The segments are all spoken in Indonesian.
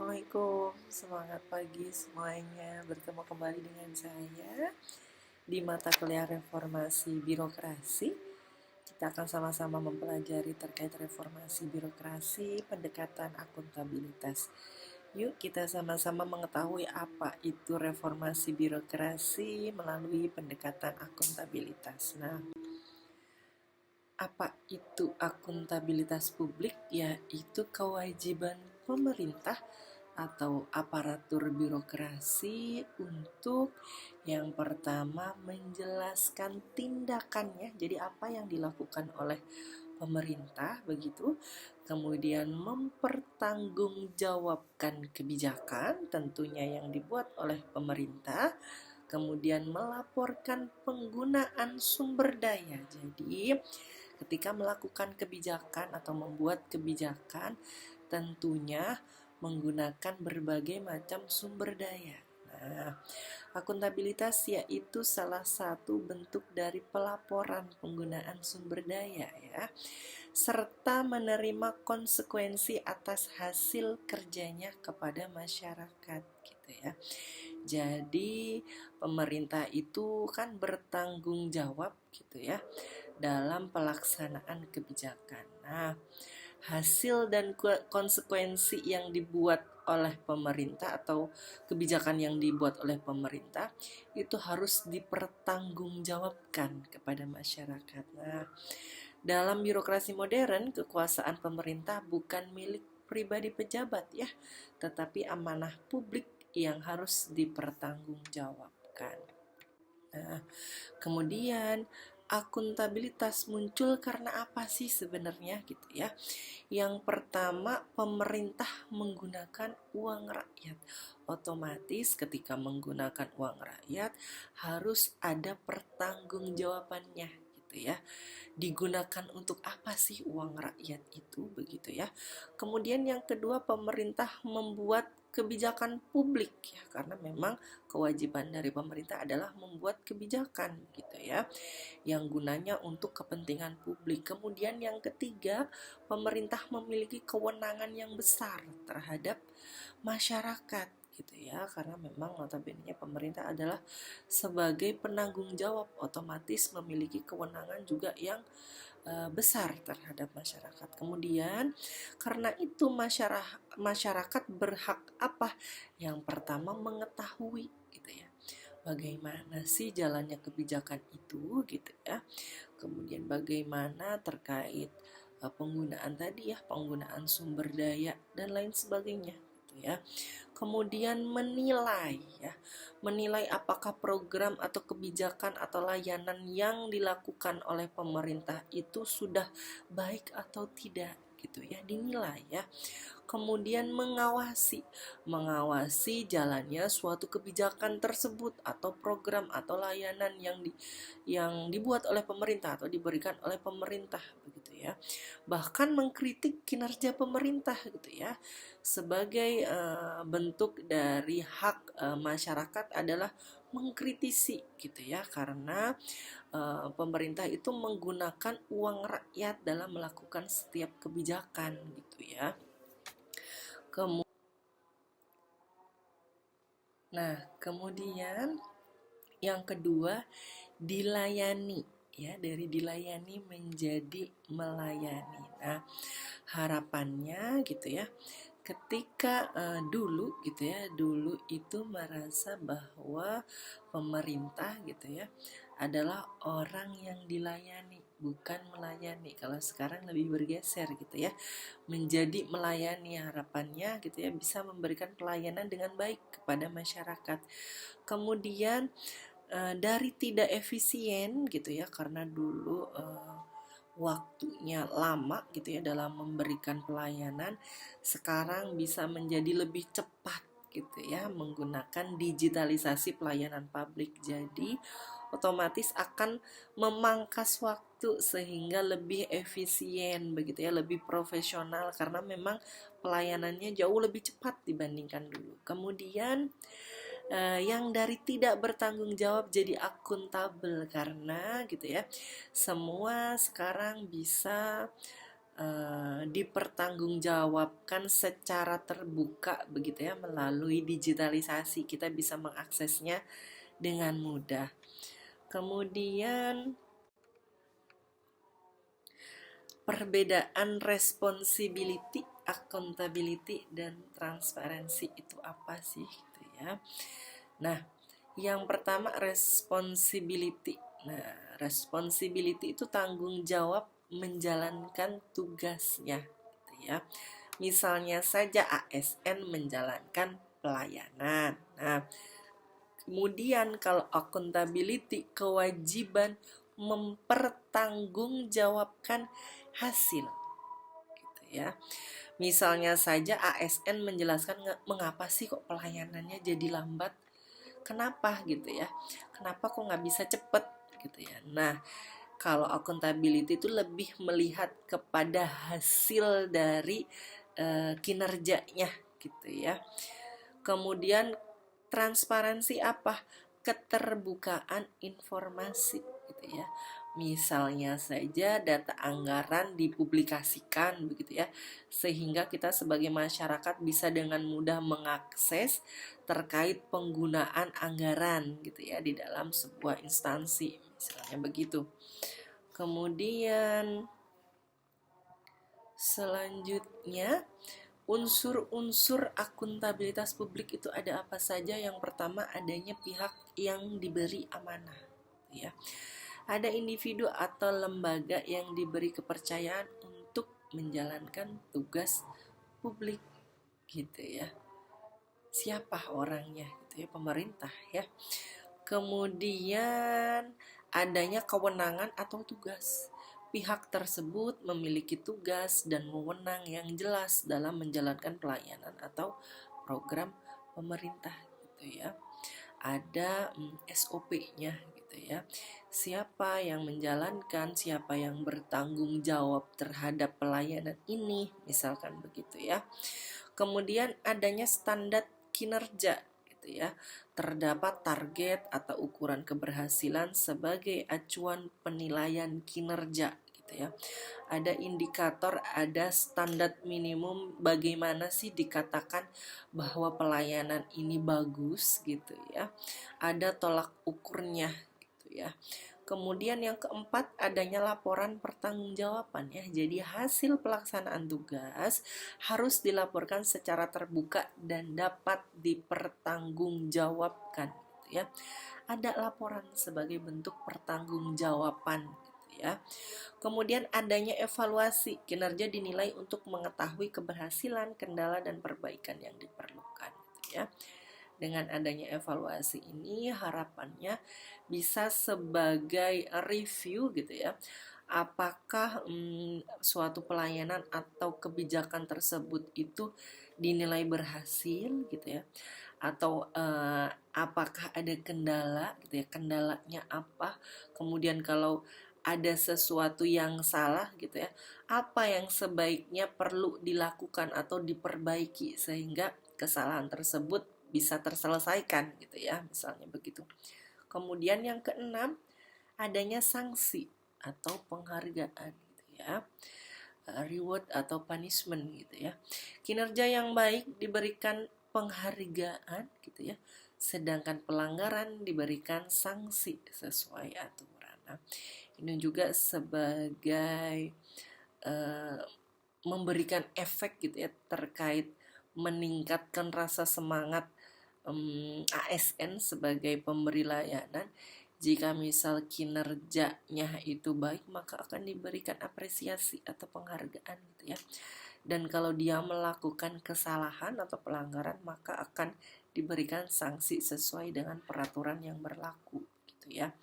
Assalamualaikum, semangat pagi semuanya. Bertemu kembali dengan saya di mata kuliah reformasi birokrasi. Kita akan sama-sama mempelajari terkait reformasi birokrasi, pendekatan akuntabilitas. Yuk kita sama-sama mengetahui apa itu reformasi birokrasi melalui pendekatan akuntabilitas. Nah, apa itu akuntabilitas publik? Yaitu kewajiban pemerintah atau aparatur birokrasi untuk yang pertama menjelaskan tindakannya. Jadi apa yang dilakukan oleh pemerintah begitu. Kemudian mempertanggungjawabkan kebijakan tentunya yang dibuat oleh pemerintah. Kemudian melaporkan penggunaan sumber daya. Jadi ketika melakukan kebijakan atau membuat kebijakan tentunya menggunakan berbagai macam sumber daya. Nah, akuntabilitas yaitu salah satu bentuk dari pelaporan penggunaan sumber daya ya, serta menerima konsekuensi atas hasil kerjanya kepada masyarakat gitu ya. Jadi pemerintah itu kan bertanggung jawab gitu ya dalam pelaksanaan kebijakan. Nah, hasil dan konsekuensi yang dibuat oleh pemerintah atau kebijakan yang dibuat oleh pemerintah itu harus dipertanggungjawabkan kepada masyarakat. Nah, dalam birokrasi modern, kekuasaan pemerintah bukan milik pribadi pejabat ya, tetapi amanah publik yang harus dipertanggungjawabkan. Nah, kemudian akuntabilitas muncul karena apa sih sebenarnya gitu ya? Yang pertama, pemerintah menggunakan uang rakyat. Otomatis ketika menggunakan uang rakyat harus ada pertanggungjawabannya gitu ya. Digunakan untuk apa sih uang rakyat itu begitu ya. Kemudian yang kedua, pemerintah membuat kebijakan publik ya, karena memang kewajiban dari pemerintah adalah membuat kebijakan gitu ya, yang gunanya untuk kepentingan publik. Kemudian yang ketiga, pemerintah memiliki kewenangan yang besar terhadap masyarakat gitu ya, karena memang notabene pemerintah adalah sebagai penanggung jawab, otomatis memiliki kewenangan juga yang besar terhadap masyarakat. Kemudian karena itu masyarakat berhak apa? Yang pertama mengetahui gitu ya, bagaimana sih jalannya kebijakan itu gitu ya. Kemudian bagaimana terkait penggunaan tadi ya, penggunaan sumber daya dan lain sebagainya gitu ya. Kemudian menilai ya, menilai apakah program atau kebijakan atau layanan yang dilakukan oleh pemerintah itu sudah baik atau tidak gitu ya, dinilai ya. Kemudian mengawasi jalannya suatu kebijakan tersebut atau program atau layanan yang dibuat oleh pemerintah atau diberikan oleh pemerintah begitu ya. Bahkan mengkritik kinerja pemerintah gitu ya. Sebagai bentuk dari hak masyarakat adalah mengkritisi gitu ya, karena pemerintah itu menggunakan uang rakyat dalam melakukan setiap kebijakan gitu ya. Kemudian yang kedua, dilayani ya, dari dilayani menjadi melayani. Nah, harapannya gitu ya, ketika dulu gitu ya, dulu itu merasa bahwa pemerintah gitu ya adalah orang yang dilayani, bukan melayani. Kalau sekarang lebih bergeser gitu ya, menjadi melayani. Harapannya gitu ya bisa memberikan pelayanan dengan baik kepada masyarakat. Kemudian dari tidak efisien gitu ya, karena dulu waktunya lama gitu ya dalam memberikan pelayanan, sekarang bisa menjadi lebih cepat gitu ya menggunakan digitalisasi pelayanan publik. Jadi otomatis akan memangkas waktu sehingga lebih efisien begitu ya, lebih profesional karena memang pelayanannya jauh lebih cepat dibandingkan dulu. Kemudian yang dari tidak bertanggung jawab jadi akuntabel, karena gitu ya semua sekarang bisa dipertanggungjawabkan secara terbuka begitu ya, melalui digitalisasi kita bisa mengaksesnya dengan mudah. Kemudian perbedaan responsibility, accountability, dan transparansi itu apa sih gitu ya. Nah, yang pertama responsibility. Nah, responsibility itu tanggung jawab menjalankan tugasnya gitu ya. Misalnya saja ASN menjalankan pelayanan. Nah, kemudian kalau accountability, kewajiban mempertanggungjawabkan hasil gitu ya. Misalnya saja ASN menjelaskan mengapa sih kok pelayanannya jadi lambat, kenapa gitu ya, kenapa kok nggak bisa cepet gitu ya. Nah, kalau accountability itu lebih melihat kepada hasil dari kinerjanya gitu ya. Kemudian transparansi apa? Keterbukaan informasi gitu ya. Misalnya saja data anggaran dipublikasikan begitu ya, sehingga kita sebagai masyarakat bisa dengan mudah mengakses terkait penggunaan anggaran gitu ya di dalam sebuah instansi, misalnya begitu. Kemudian selanjutnya unsur-unsur akuntabilitas publik itu ada apa saja? Yang pertama adanya pihak yang diberi amanah ya. Ada individu atau lembaga yang diberi kepercayaan untuk menjalankan tugas publik gitu ya. Siapa orangnya gitu ya, pemerintah ya. Kemudian adanya kewenangan atau tugas. Pihak tersebut memiliki tugas dan wewenang yang jelas dalam menjalankan pelayanan atau program pemerintah gitu ya. Ada SOP-nya gitu ya. Siapa yang menjalankan, siapa yang bertanggung jawab terhadap pelayanan ini, misalkan begitu ya. Kemudian adanya standar kinerja gitu ya. Terdapat target atau ukuran keberhasilan sebagai acuan penilaian kinerja gitu ya. Ada indikator, ada standar minimum bagaimana sih dikatakan bahwa pelayanan ini bagus gitu ya. Ada tolak ukurnya gitu ya. Kemudian yang keempat adanya laporan pertanggungjawaban ya. Jadi hasil pelaksanaan tugas harus dilaporkan secara terbuka dan dapat dipertanggungjawabkan gitu ya. Ada laporan sebagai bentuk pertanggungjawaban gitu ya. Kemudian adanya evaluasi, kinerja dinilai untuk mengetahui keberhasilan, kendala, dan perbaikan yang diperlukan gitu ya. Dengan adanya evaluasi ini harapannya bisa sebagai review gitu ya. Apakah suatu pelayanan atau kebijakan tersebut itu dinilai berhasil gitu ya, atau apakah ada kendala gitu ya, kendalanya apa, kemudian kalau ada sesuatu yang salah gitu ya, apa yang sebaiknya perlu dilakukan atau diperbaiki sehingga kesalahan tersebut bisa terselesaikan gitu ya, misalnya begitu. Kemudian yang keenam adanya sanksi atau penghargaan gitu ya, reward atau punishment gitu ya. Kinerja yang baik diberikan penghargaan gitu ya, sedangkan pelanggaran diberikan sanksi sesuai aturan. Nah, ini juga sebagai memberikan efek gitu ya, terkait meningkatkan rasa semangat ASN sebagai pemberi layanan. Jika misal kinerjanya itu baik, maka akan diberikan apresiasi atau penghargaan gitu ya. Dan kalau dia melakukan kesalahan atau pelanggaran, maka akan diberikan sanksi sesuai dengan peraturan yang berlaku gitu ya.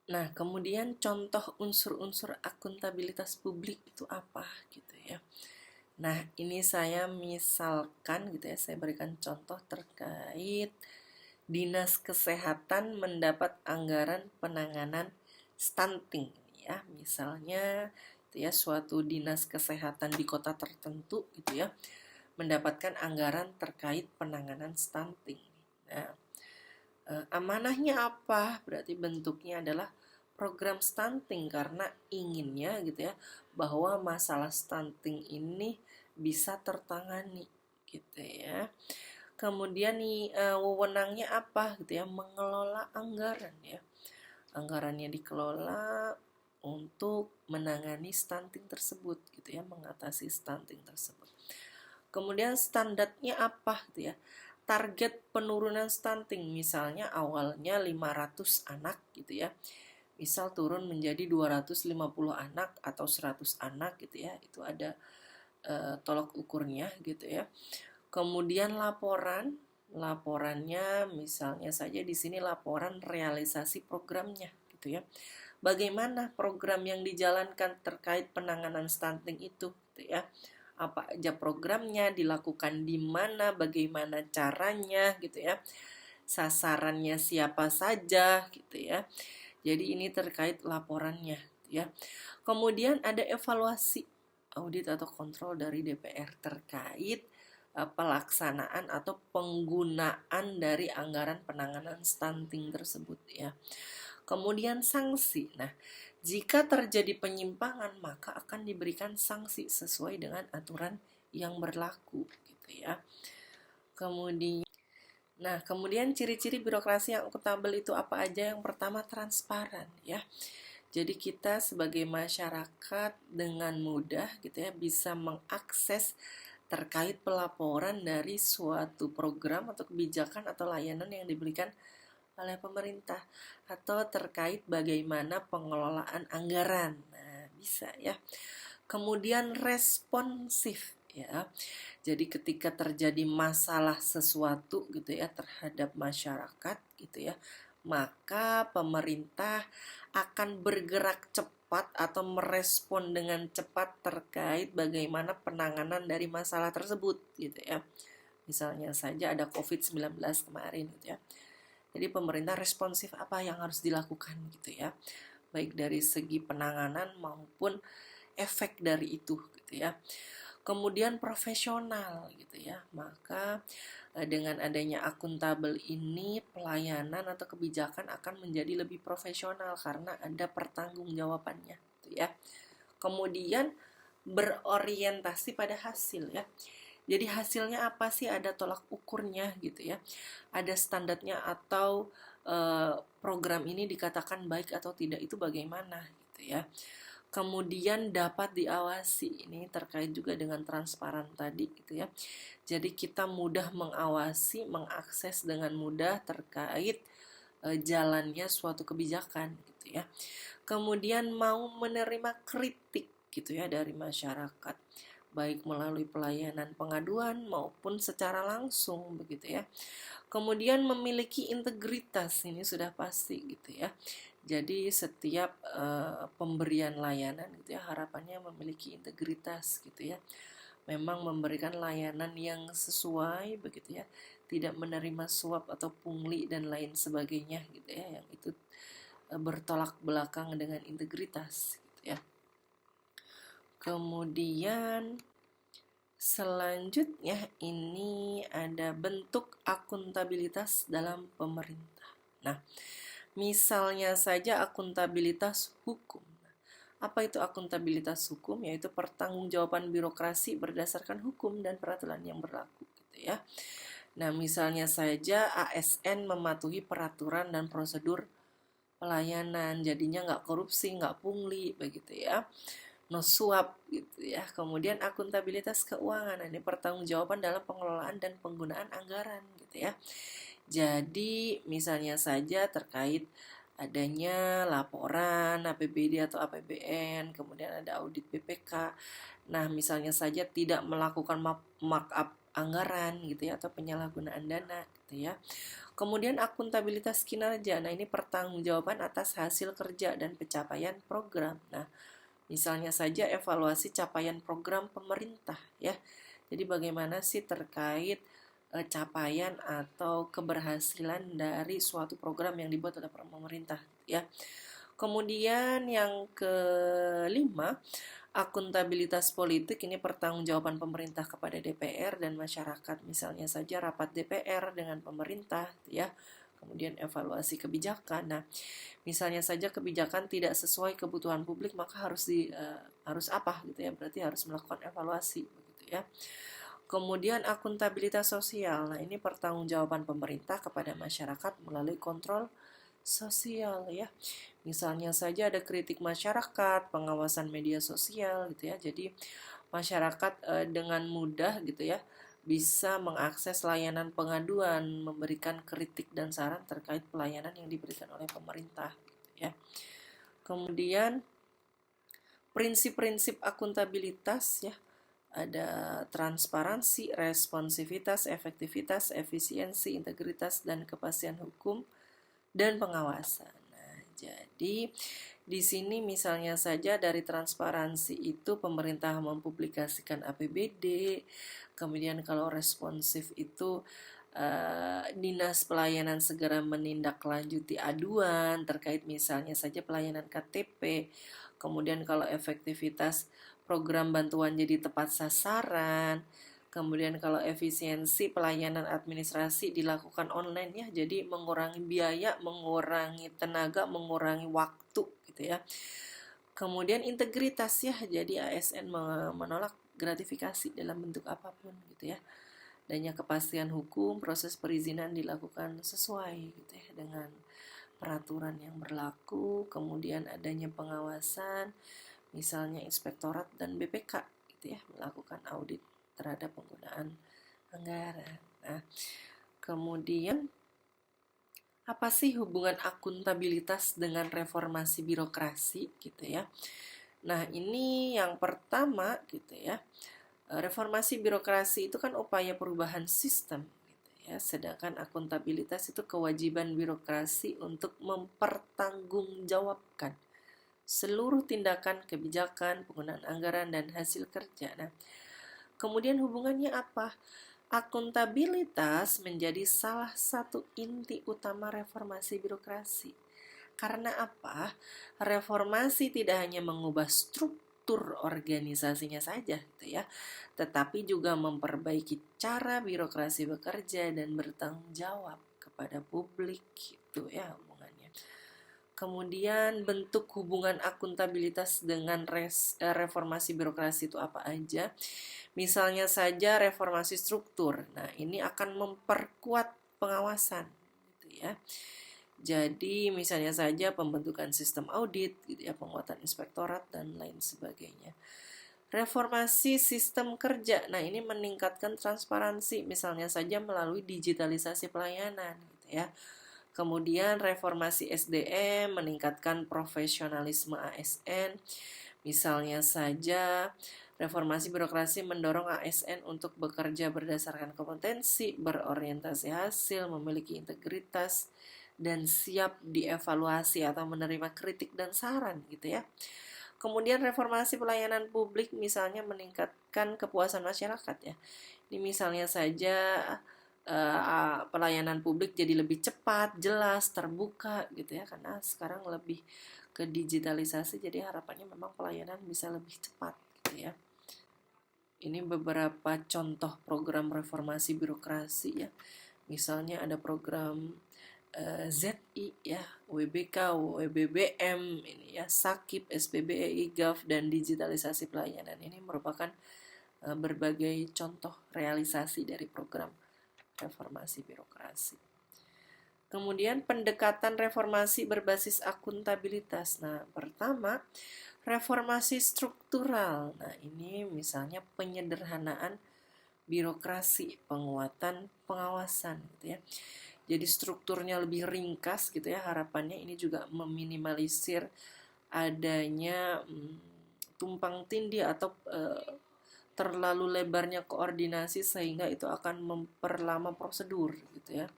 Nah, kemudian contoh unsur-unsur akuntabilitas publik itu apa gitu ya. Nah, ini saya misalkan gitu ya, saya berikan contoh terkait Dinas Kesehatan mendapat anggaran penanganan stunting ya. Misalnya itu ya, suatu dinas kesehatan di kota tertentu gitu ya, mendapatkan anggaran terkait penanganan stunting. Nah, amanahnya apa? Berarti bentuknya adalah program stunting karena inginnya gitu ya bahwa masalah stunting ini bisa tertangani gitu ya. Kemudian nih wewenangnya apa gitu ya, mengelola anggaran ya. Anggarannya dikelola untuk menangani stunting tersebut gitu ya, mengatasi stunting tersebut. Kemudian standarnya apa gitu ya? Target penurunan stunting misalnya awalnya 500 anak gitu ya. Misal turun menjadi 250 anak atau 100 anak gitu ya. Itu ada tolok ukurnya gitu ya. Kemudian laporannya misalnya saja di sini laporan realisasi programnya gitu ya. Bagaimana program yang dijalankan terkait penanganan stunting itu gitu ya. Apa aja programnya, dilakukan di mana, bagaimana caranya gitu ya. Sasarannya siapa saja gitu ya. Jadi ini terkait laporannya ya. Kemudian ada evaluasi audit atau kontrol dari DPR terkait pelaksanaan atau penggunaan dari anggaran penanganan stunting tersebut ya. Kemudian sanksi. Nah, jika terjadi penyimpangan maka akan diberikan sanksi sesuai dengan aturan yang berlaku gitu ya. Kemudian ciri-ciri birokrasi yang akuntabel itu apa aja? Yang pertama transparan ya. Jadi kita sebagai masyarakat dengan mudah gitu ya bisa mengakses terkait pelaporan dari suatu program atau kebijakan atau layanan yang diberikan oleh pemerintah atau terkait bagaimana pengelolaan anggaran. Nah, bisa ya. Kemudian responsif ya. Jadi ketika terjadi masalah sesuatu gitu ya terhadap masyarakat gitu ya, maka pemerintah akan bergerak cepat atau merespon dengan cepat terkait bagaimana penanganan dari masalah tersebut gitu ya. Misalnya saja ada COVID-19 kemarin gitu ya. Jadi pemerintah responsif apa yang harus dilakukan gitu ya. Baik dari segi penanganan maupun efek dari itu gitu ya. Kemudian profesional gitu ya. Maka dengan adanya akuntabel ini pelayanan atau kebijakan akan menjadi lebih profesional karena ada pertanggungjawabannya gitu ya. Kemudian berorientasi pada hasil ya. Jadi hasilnya apa sih? Ada tolak ukurnya gitu ya. Ada standarnya atau program ini dikatakan baik atau tidak itu bagaimana gitu ya. Kemudian dapat diawasi, ini terkait juga dengan transparan tadi gitu ya. Jadi kita mudah mengawasi, mengakses dengan mudah terkait jalannya suatu kebijakan gitu ya. Kemudian mau menerima kritik gitu ya dari masyarakat, baik melalui pelayanan pengaduan maupun secara langsung begitu ya. Kemudian memiliki integritas, ini sudah pasti gitu ya. Jadi setiap pemberian layanan gitu ya harapannya memiliki integritas gitu ya. Memang memberikan layanan yang sesuai begitu ya. Tidak menerima suap atau pungli dan lain sebagainya gitu ya, yang itu bertolak belakang dengan integritas gitu ya. Kemudian selanjutnya ini ada bentuk akuntabilitas dalam pemerintah. Nah, misalnya saja akuntabilitas hukum. Apa itu akuntabilitas hukum? Yaitu pertanggungjawaban birokrasi berdasarkan hukum dan peraturan yang berlaku gitu ya. Nah, misalnya saja ASN mematuhi peraturan dan prosedur pelayanan, jadinya nggak korupsi, nggak pungli begitu ya. No suap gitu ya. Kemudian akuntabilitas keuangan, ini pertanggungjawaban dalam pengelolaan dan penggunaan anggaran gitu ya. Jadi misalnya saja terkait adanya laporan APBD atau APBN, kemudian ada audit BPK. Nah, misalnya saja tidak melakukan markup anggaran gitu ya atau penyalahgunaan dana gitu ya. Kemudian akuntabilitas kinerja. Nah, ini pertanggungjawaban atas hasil kerja dan pencapaian program. Nah, misalnya saja evaluasi capaian program pemerintah ya. Jadi bagaimana sih terkait capaian atau keberhasilan dari suatu program yang dibuat oleh pemerintah ya. Kemudian yang kelima, akuntabilitas politik, ini pertanggungjawaban pemerintah kepada DPR dan masyarakat. Misalnya saja rapat DPR dengan pemerintah ya. Kemudian evaluasi kebijakan. Nah, misalnya saja kebijakan tidak sesuai kebutuhan publik, maka harus apa gitu ya? Berarti harus melakukan evaluasi begitu ya. Kemudian akuntabilitas sosial. Nah, ini pertanggungjawaban pemerintah kepada masyarakat melalui kontrol sosial ya. Misalnya saja ada kritik masyarakat, pengawasan media sosial gitu ya. Jadi masyarakat dengan mudah gitu ya bisa mengakses layanan pengaduan, memberikan kritik dan saran terkait pelayanan yang diberikan oleh pemerintah gitu ya. Kemudian prinsip-prinsip akuntabilitas ya, ada transparansi, responsivitas, efektivitas, efisiensi, integritas, dan kepastian hukum dan pengawasan. Nah, jadi di sini misalnya saja dari transparansi itu pemerintah mempublikasikan APBD, kemudian kalau responsif itu Dinas Pelayanan segera menindaklanjuti aduan terkait misalnya saja pelayanan KTP. Kemudian kalau efektivitas program bantuan jadi tepat sasaran. Kemudian kalau efisiensi pelayanan administrasi dilakukan online ya, jadi mengurangi biaya, mengurangi tenaga, mengurangi waktu gitu ya. Kemudian integritas ya, jadi ASN menolak gratifikasi dalam bentuk apapun gitu ya. Adanya kepastian hukum, proses perizinan dilakukan sesuai gitu ya dengan peraturan yang berlaku, kemudian adanya pengawasan, misalnya inspektorat dan BPK gitu ya, melakukan audit terhadap penggunaan anggaran. Nah, kemudian apa sih hubungan akuntabilitas dengan reformasi birokrasi gitu ya? Nah, ini yang pertama gitu ya. Reformasi birokrasi itu kan upaya perubahan sistem gitu ya. Sedangkan akuntabilitas itu kewajiban birokrasi untuk mempertanggungjawabkan seluruh tindakan, kebijakan, penggunaan anggaran dan hasil kerja. Nah, kemudian hubungannya apa? Akuntabilitas menjadi salah satu inti utama reformasi birokrasi. Karena apa? Reformasi tidak hanya mengubah struktur organisasinya saja gitu ya, tetapi juga memperbaiki cara birokrasi bekerja dan bertanggung jawab kepada publik gitu ya hubungannya. Kemudian bentuk hubungan akuntabilitas dengan reformasi birokrasi itu apa aja? Misalnya saja reformasi struktur. Nah, ini akan memperkuat pengawasan gitu ya. Jadi misalnya saja pembentukan sistem audit, gitu ya, penguatan inspektorat dan lain sebagainya. Reformasi sistem kerja, nah ini meningkatkan transparansi, misalnya saja melalui digitalisasi pelayanan, gitu ya. Kemudian reformasi SDM meningkatkan profesionalisme ASN, misalnya saja reformasi birokrasi mendorong ASN untuk bekerja berdasarkan kompetensi, berorientasi hasil, memiliki integritas, dan siap dievaluasi atau menerima kritik dan saran gitu ya. Kemudian reformasi pelayanan publik misalnya meningkatkan kepuasan masyarakat ya. Ini misalnya saja pelayanan publik jadi lebih cepat, jelas, terbuka gitu ya, karena sekarang lebih ke digitalisasi, jadi harapannya memang pelayanan bisa lebih cepat gitu ya. Ini beberapa contoh program reformasi birokrasi ya. Misalnya ada program ZI ya, WBK, WBBM ini ya, Sakip, SPBEI, GAF dan digitalisasi pelayanan. Ini merupakan berbagai contoh realisasi dari program reformasi birokrasi. Kemudian pendekatan reformasi berbasis akuntabilitas. Nah, pertama, reformasi struktural. Nah, ini misalnya penyederhanaan birokrasi, penguatan pengawasan gitu ya. Jadi strukturnya lebih ringkas gitu ya, harapannya ini juga meminimalisir adanya tumpang tindih atau terlalu lebarnya koordinasi sehingga itu akan memperlama prosedur gitu ya.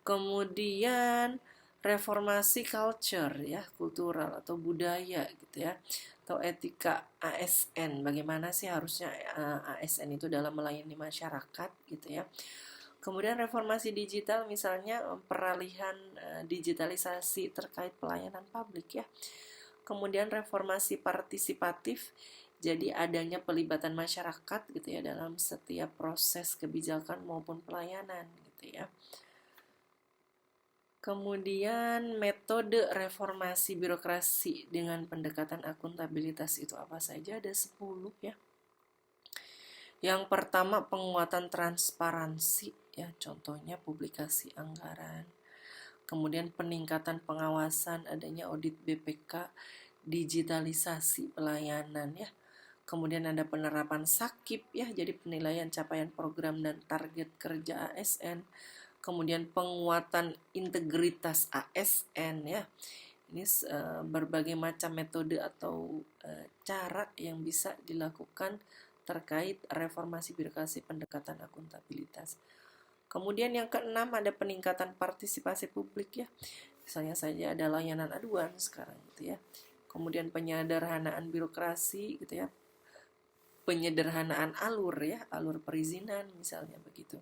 Kemudian reformasi culture ya, kultural atau budaya gitu ya, atau etika ASN, bagaimana sih harusnya ASN itu dalam melayani masyarakat gitu ya. Kemudian reformasi digital misalnya peralihan digitalisasi terkait pelayanan publik ya. Kemudian reformasi partisipatif, jadi adanya pelibatan masyarakat gitu ya dalam setiap proses kebijakan maupun pelayanan gitu ya. Kemudian metode reformasi birokrasi dengan pendekatan akuntabilitas itu apa saja? Ada 10 ya. Yang pertama penguatan transparansi ya, contohnya publikasi anggaran. Kemudian peningkatan pengawasan, adanya audit BPK, digitalisasi pelayanan ya. Kemudian ada penerapan SAKIP ya, jadi penilaian capaian program dan target kerja ASN. Kemudian penguatan integritas ASN ya. Ini berbagai macam metode atau cara yang bisa dilakukan terkait reformasi birokrasi pendekatan akuntabilitas. Kemudian yang keenam ada peningkatan partisipasi publik ya. Misalnya saja ada layanan aduan sekarang gitu ya. Kemudian penyederhanaan birokrasi gitu ya. Penyederhanaan alur ya, alur perizinan misalnya begitu.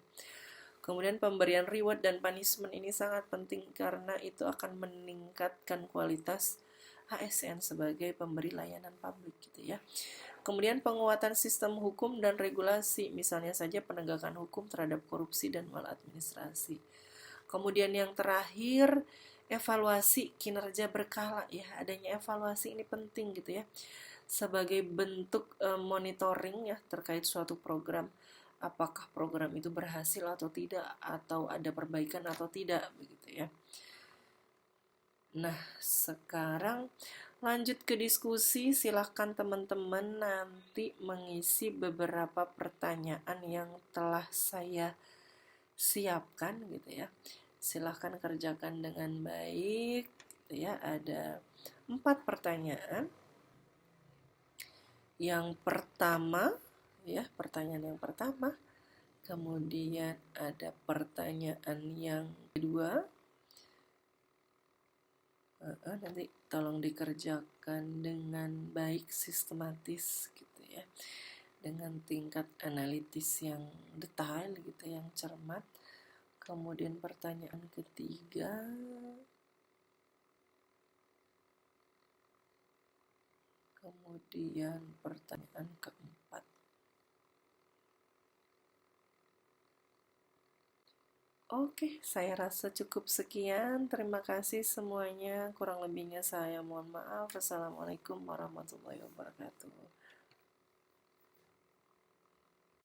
Kemudian pemberian reward dan punishment ini sangat penting karena itu akan meningkatkan kualitas ASN sebagai pemberi layanan publik gitu ya. Kemudian penguatan sistem hukum dan regulasi, misalnya saja penegakan hukum terhadap korupsi dan maladministrasi. Kemudian yang terakhir, evaluasi kinerja berkala ya, adanya evaluasi ini penting gitu ya, sebagai bentuk monitoring ya terkait suatu program, apakah program itu berhasil atau tidak, atau ada perbaikan atau tidak begitu ya. Nah, sekarang lanjut ke diskusi, silahkan teman-teman nanti mengisi beberapa pertanyaan yang telah saya siapkan gitu ya. Silahkan kerjakan dengan baik gitu ya. Ada 4 pertanyaan. Yang pertama ya, pertanyaan yang pertama. Kemudian ada pertanyaan yang kedua. Nanti tolong dikerjakan dengan baik, sistematis gitu ya, dengan tingkat analitis yang detail gitu, yang cermat. Kemudian pertanyaan ketiga, kemudian pertanyaan keempat. Oke, saya rasa cukup sekian. Terima kasih semuanya. Kurang lebihnya saya mohon maaf. Assalamualaikum warahmatullahi wabarakatuh.